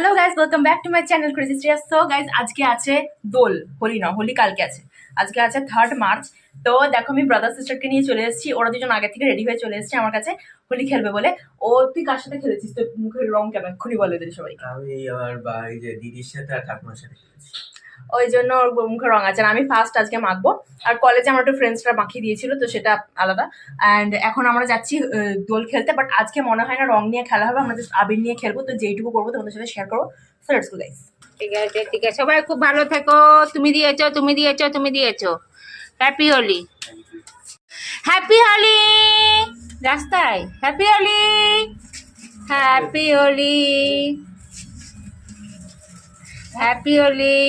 Hello guys, welcome back to my channel crazy স্ট্রিয়াস। So guys, আজকে আছে দোল, হোলি না, হোলি কালকে আছে। আজকে আছে 3rd মার্চ। তো দেখো, আমি ব্রাদার সিস্টারকে নিয়ে চলে এসেছি। ওরা দুজন আগে থেকে রেডি হয়ে চলে এসেছে আমার কাছে হোলি খেলবে বলে। ও, তুই কার সাথে খেলেছিস? তোর মুখের রং কেন এক্ষুনি বলে দিল সবাই। আমি আমার এই যে দিদির সাথে আর ঠাকুমার সাথে খেলেছি, ওই জন্য ওর মুখে রং আছে। আমি ফার্স্ট আজকে মাখবো। আর কলেজে আমার একটু ফ্রেন্ডসরা মাখিয়ে দিয়েছিল, তো সেটা আলাদা। অ্যান্ড এখন আমরা যাচ্ছি দোল খেলতে। বাট আজকে মনে হয় না রং নিয়ে খেলা হবে, আমরা জাস্ট আবির নিয়ে খেলবো। তো যেইটুকু করবো তোমাদের সাথে শেয়ার করবো। So let's go guys. ঠিক আছে, ঠিক আছে, সবাই খুব ভালো থেকো। তুমি দিয়েছো। Happy Holi, happy Holi. রাস্তায় happy Holi, happy Holi, happy Holi,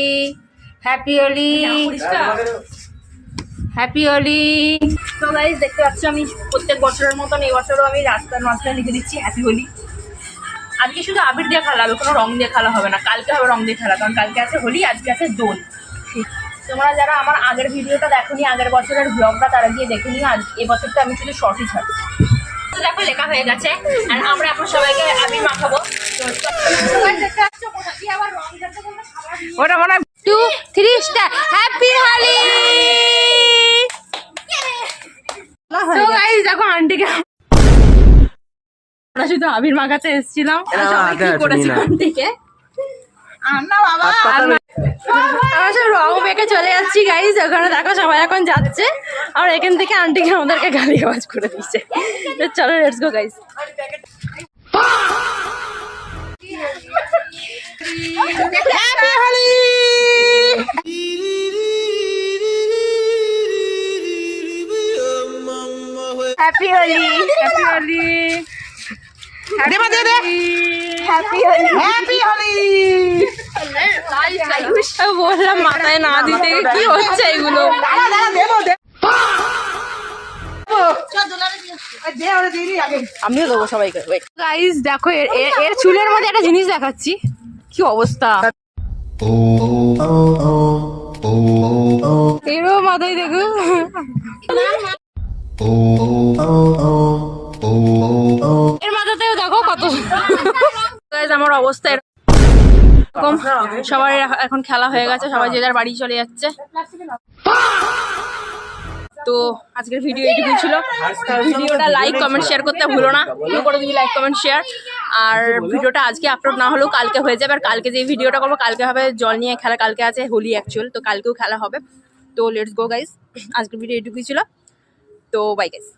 happy Holi, happy Holi. তো গাইস, দেখতে পাচ্ছি আমি প্রত্যেক বছরের মতন এই বছরও আমি রাস্তার মাঝখানে লিখে দিচ্ছি হ্যাপি হোলি। আজকে শুধু আবির দিয়ে খেলা হবে, কোনো রং দিয়ে খেলা হবে না। কালকে হবে রং দিয়ে খেলা, কারণ কালকে আছে হোলি, আজকে আছে দোল। তোমরা যারা আমার আগের ভিডিওটা দেখোনি, আগের বছরের ব্লগটা, তারা গিয়ে দেখে নিও। আজ এবছরটা আমি শুধু শর্টই ছাড়বো। তো দেখো, লেখা হয়ে গেছে। আর আমরা এখন সবাইকে আবির মাখাবো। ওটা মনে হয় 2, 3 স্টার। হ্যাপি হোলি। তো গাইস, দেখো আন্টিকে আমরা শুধু আবির মাখাতে এসেছিলাম। সবাই কি করেছে আন্টিকে? আমরা সব রং মেখে চলে যাচ্ছি গাইস। ওখানে দেখো সবাই এখন যাচ্ছে, আর এখান থেকে আন্টিকে আমাদেরকে গালিগালাজ করে দিচ্ছে। তো চলো, let's go guys. Happy Holi. Happy Holi, happy Holi, happy Holi. বললাম মাথায় না দিতে, কি হচ্ছে এগুলো? আমিও দেবো সবাইকে। গাইস দেখো, এর চুলের মধ্যে একটা জিনিস দেখাচ্ছি, কি অবস্থা। এরও মাথায় দেখো। এর মাথাতেও দেখো কত। গাইস, আমার অবস্থা এরকম। সবাই এখন খেলা হয়ে গেছে, সবাই যে যার বাড়ি চলে যাচ্ছে। তো আজকের ভিডিও এইটুকুই ছিল। ভিডিওটা লাইক কমেন্ট শেয়ার করতে ভুলো না, করে দিবি লাইক কমেন্ট শেয়ার। আর ভিডিওটা আজকে আপলোড না হলেও কালকে হয়ে যাবে। আর কালকে যে ভিডিওটা করবো, কালকে হবে জল নিয়ে খেলা। কালকে আছে হোলি অ্যাকচুয়াল, তো কালকেও খেলা হবে। তো লেটস গো গাইস, আজকের ভিডিও এইটুকুই ছিল। তো বাই গাইস।